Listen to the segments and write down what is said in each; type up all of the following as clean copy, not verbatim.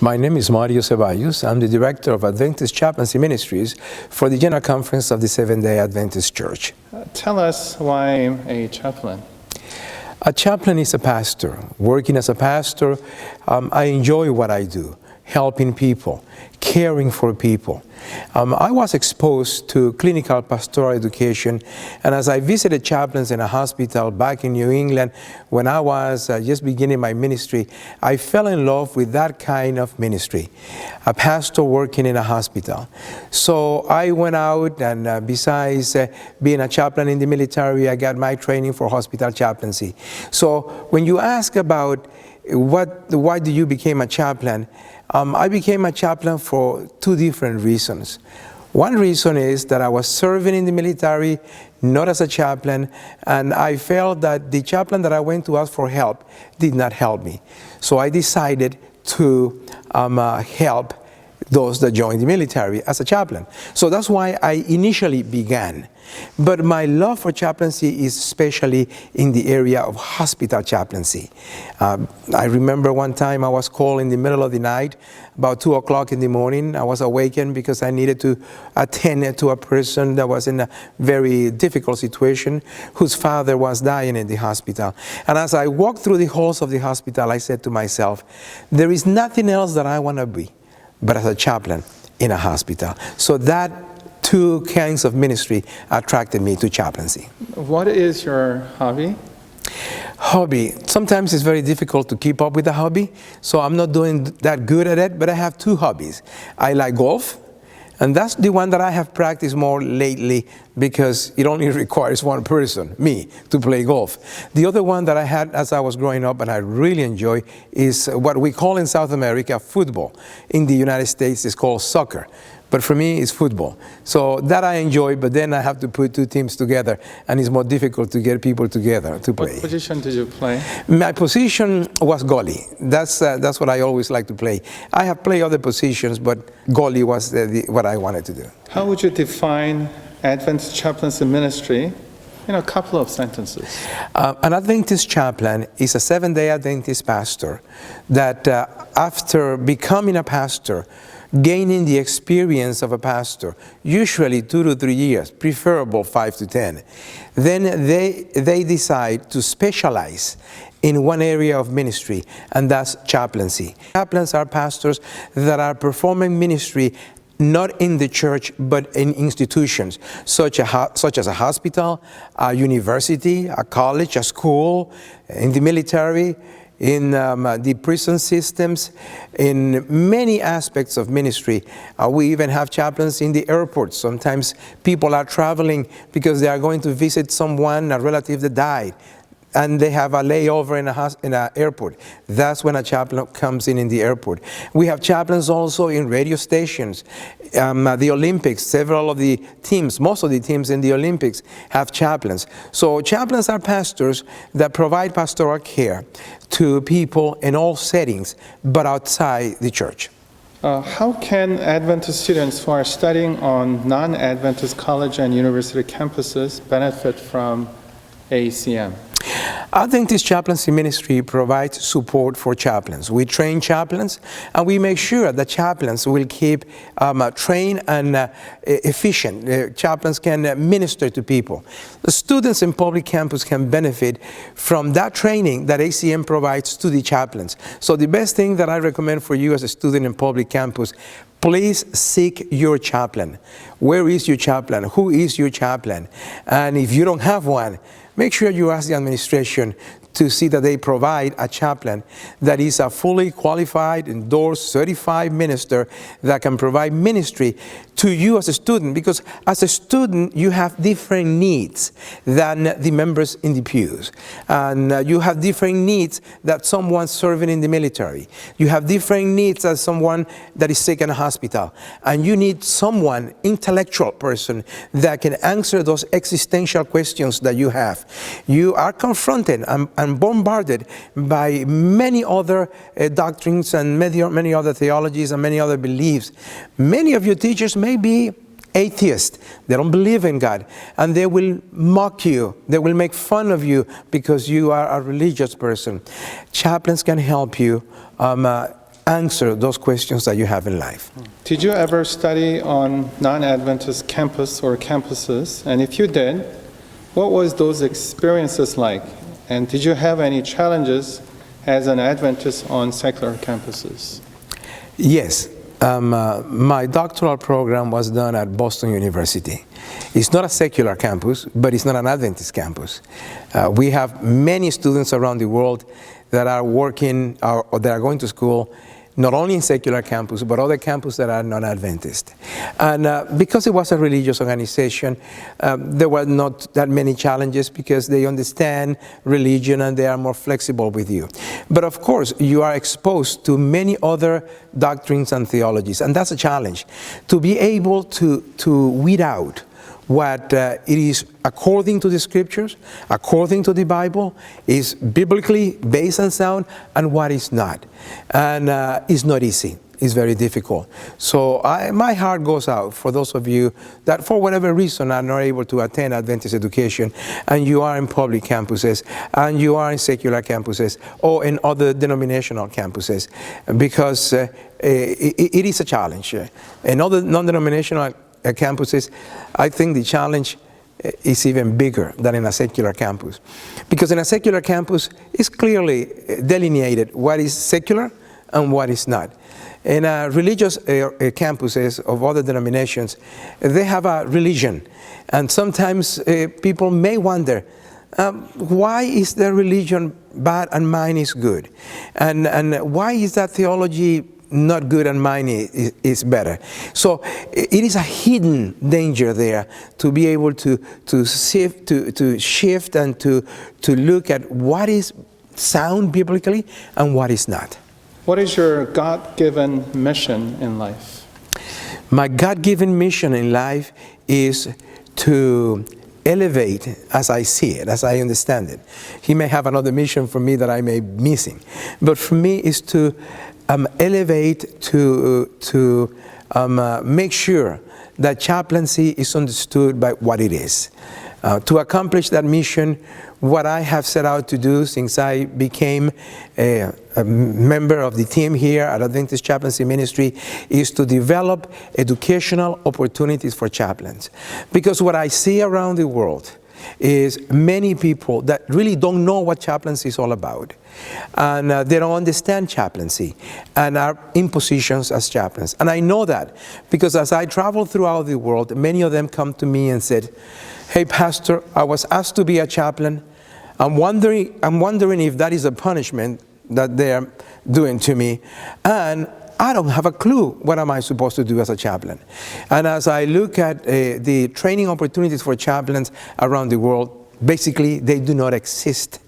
My name is Ceballos. I'm the Director of Adventist Chaplaincy Ministries for the General Conference of the Seventh-day Adventist Church. Tell us why a chaplain. A chaplain is a pastor. Working as a pastor, I enjoy what I do, helping people, caring for people. I was exposed to clinical pastoral education, and as I visited chaplains in a hospital back in New England when I was just beginning my ministry, I fell in love with that kind of ministry, a pastor working in a hospital. So I went out, and besides being a chaplain in the military, I got my training for hospital chaplaincy. So when you ask about why do you become a chaplain, I became a chaplain for two different reasons. One reason is that I was serving in the military, not as a chaplain, and I felt that the chaplain that I went to ask for help did not help me. So I decided to help those that joined the military as a chaplain. So that's why I initially began. But my love for chaplaincy is especially in the area of hospital chaplaincy. I remember one time I was called in the middle of the night, about 2 o'clock in the morning. I was awakened because I needed to attend to a person that was in a very difficult situation, whose father was dying in the hospital. And as I walked through the halls of the hospital, I said to myself, there is nothing else that I want to be but as a chaplain in a hospital. So that two kinds of ministry attracted me to chaplaincy. What is your hobby? Hobby. Sometimes it's very difficult to keep up with the hobby, so I'm not doing that good at it, but I have two hobbies. I like golf, and that's the one that I have practiced more lately because it only requires one person, me, to play golf. The other one that I had as I was growing up and I really enjoy is what we call in South America football. In the United States it's called soccer. But for me, it's football. So that I enjoy, but then I have to put two teams together, and it's more difficult to get people together to play. What position did you play? My position was goalie. That's what I always like to play. I have played other positions, but goalie was what I wanted to do. How would you define Adventist Chaplaincy Ministry in a couple of sentences? An Adventist chaplain is a Seventh-day Adventist pastor that after becoming a pastor, gaining the experience of a pastor, usually 2 to 3 years, preferable 5 to 10, then they decide to specialize in one area of ministry, and that's chaplaincy. Chaplains are pastors that are performing ministry not in the church, but in institutions, such as a hospital, a university, a college, a school, in the military, in the prison systems, in many aspects of ministry. We even have chaplains in the airports. Sometimes people are traveling because they are going to visit someone, a relative that died, and they have a layover in an airport. That's when a chaplain comes in the airport. We have chaplains also in radio stations. The Olympics, several of the teams, most of the teams in the Olympics have chaplains. So chaplains are pastors that provide pastoral care to people in all settings, but outside the church. How can Adventist students who are studying on non-Adventist college and university campuses benefit from ACM? Adventist Chaplaincy Ministry provides support for chaplains. We train chaplains, and we make sure that chaplains will keep trained and efficient. Chaplains can minister to people. The students in public campus can benefit from that training that ACM provides to the chaplains. So the best thing that I recommend for you as a student in public campus, please seek your chaplain. Where is your chaplain? Who is your chaplain? And if you don't have one, make sure you ask the administration to see that they provide a chaplain that is a fully qualified, endorsed, certified minister that can provide ministry to you as a student, because as a student you have different needs than the members in the pews, and you have different needs than someone serving in the military. You have different needs as someone that is sick in a hospital, and you need someone, intellectual person, that can answer those existential questions that you have. You are confronted and bombarded by many other doctrines and many other theologies and many other beliefs. Many of your teachers may be atheists. They don't believe in God, and they will mock you. They will make fun of you because you are a religious person. Chaplains can help you answer those questions that you have in life. Did you ever study on non-Adventist campus or campuses? And if you did, what was those experiences like? And did you have any challenges as an Adventist on secular campuses? Yes. My doctoral program was done at Boston University. It's not a secular campus, but it's not an Adventist campus. We have many students around the world that are working or that are going to school not only in secular campus, but other campuses that are non-Adventist. And because it was a religious organization, there were not that many challenges because they understand religion and they are more flexible with you. But of course, you are exposed to many other doctrines and theologies, and that's a challenge. To be able to weed out what it is according to the scriptures, according to the Bible, is biblically based and sound, and what is not. And it's not easy. It's very difficult. So my heart goes out for those of you that for whatever reason are not able to attend Adventist education, and you are in public campuses, and you are in secular campuses, or in other denominational campuses, because it is a challenge. In other non-denominational campuses, I think the challenge is even bigger than in a secular campus. Because in a secular campus, it's clearly delineated what is secular and what is not. In religious campuses of other denominations, they have a religion. And sometimes people may wonder, why is their religion bad and mine is good? And why is that theology not good and mine is better? So it is a hidden danger there to be able to shift and to look at what is sound biblically and what is not. What is your God-given mission in life? My God-given mission in life is to elevate, as I see it, as I understand it. He may have another mission for me that I may be missing, but for me is to elevate, to make sure that chaplaincy is understood by what it is. To accomplish that mission, what I have set out to do since I became a member of the team here at Adventist Chaplaincy Ministry is to develop educational opportunities for chaplains. Because what I see around the world is many people that really don't know what chaplaincy is all about. And they don't understand chaplaincy and are in positions as chaplains. And I know that because as I travel throughout the world, many of them come to me and said, "Hey, Pastor, I was asked to be a chaplain. I'm wondering if that is a punishment that they're doing to me. And I don't have a clue what am I supposed to do as a chaplain." And as I look at the training opportunities for chaplains around the world, basically they do not exist.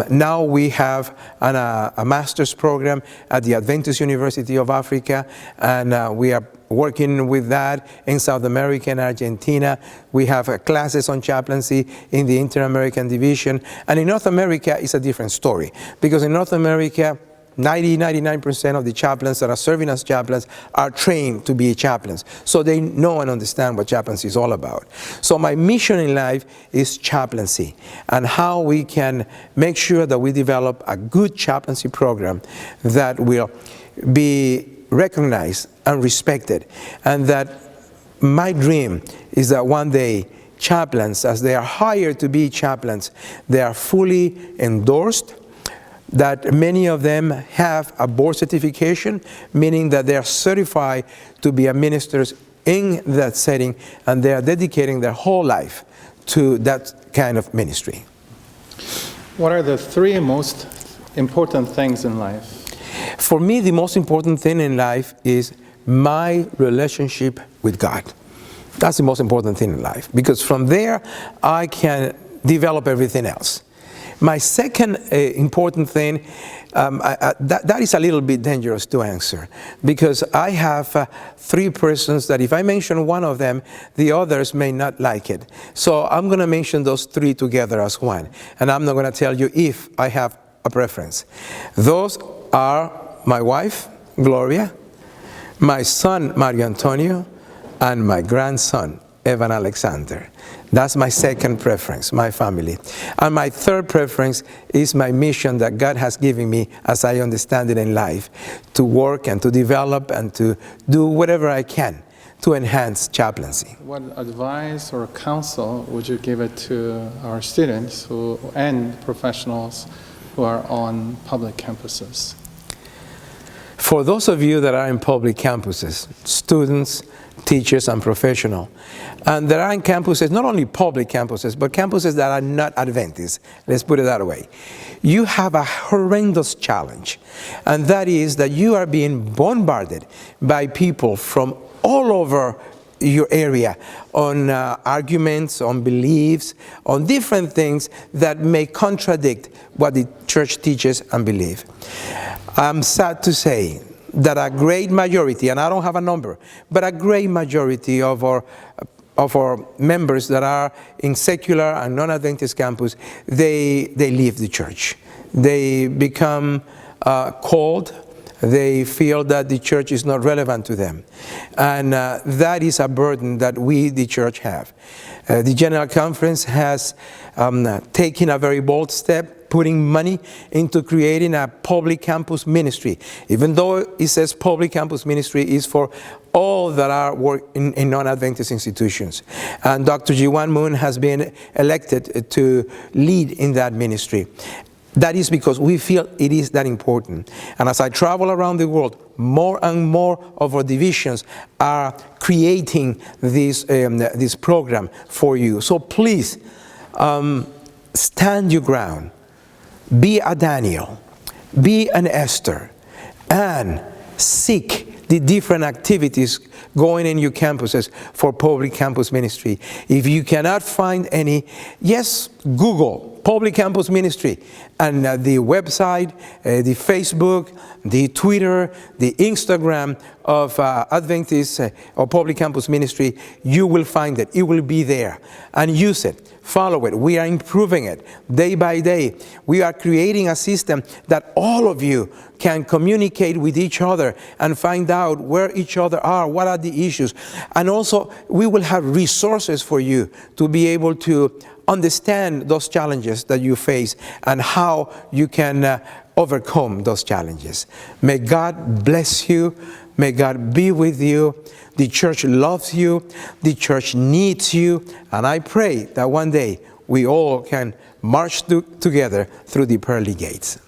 Now we have a master's program at the Adventist University of Africa, and we are working with that in South America and Argentina. We have classes on chaplaincy in the Inter-American Division. And in North America, it's a different story. Because in North America, 99% of the chaplains that are serving as chaplains are trained to be chaplains. So they know and understand what chaplaincy is all about. So my mission in life is chaplaincy and how we can make sure that we develop a good chaplaincy program that will be recognized and respected. And that my dream is that one day chaplains, as they are hired to be chaplains, they are fully endorsed, that many of them have a board certification, meaning that they are certified to be ministers in that setting, and they are dedicating their whole life to that kind of ministry. What are the three most important things in life? For me, the most important thing in life is my relationship with God. That's the most important thing in life, because from there I can develop everything else. My second important thing, that is a little bit dangerous to answer, because I have three persons that if I mention one of them, the others may not like it. So I'm going to mention those three together as one, and I'm not going to tell you if I have a preference. Those are my wife, Gloria, my son, Mario Antonio, and my grandson, Evan Alexander. That's my second preference, my family. And my third preference is my mission that God has given me, as I understand it in life, to work and to develop and to do whatever I can to enhance chaplaincy. What advice or counsel would you give it to our students and professionals who are on public campuses? For those of you that are in public campuses, students, teachers, and professionals, and there are in campuses, not only public campuses, but campuses that are not Adventist, let's put it that way, you have a horrendous challenge, and that is that you are being bombarded by people from all over your area on arguments, on beliefs, on different things that may contradict what the church teaches and believes. I'm sad to say that a great majority, and I don't have a number, but a great majority of our members that are in secular and non-Adventist campus, they leave the church. They become cold. They feel that the church is not relevant to them. And that is a burden that we, the church, have. The General Conference has taken a very bold step, putting money into creating a public campus ministry. Even though it says public campus ministry is for all that are work in non-Adventist institutions. And Dr. Ji-Wan Moon has been elected to lead in that ministry. That is because we feel it is that important. And as I travel around the world, more and more of our divisions are creating this program for you. So please, stand your ground. Be a Daniel, be an Esther, and seek the different activities going in your campuses for public campus ministry. If you cannot find any, yes, Google public campus ministry, and the website, the Facebook, the Twitter, the Instagram of Adventist or public campus ministry, you will find it. It will be there. And use it. Follow it. We are improving it day by day. We are creating a system that all of you can communicate with each other and find out where each other are, what are the issues. And also, we will have resources for you to be able to understand those challenges that you face and how you can overcome those challenges. May God bless you. May God be with you. The church loves you. The church needs you. And I pray that one day we all can march together through the pearly gates.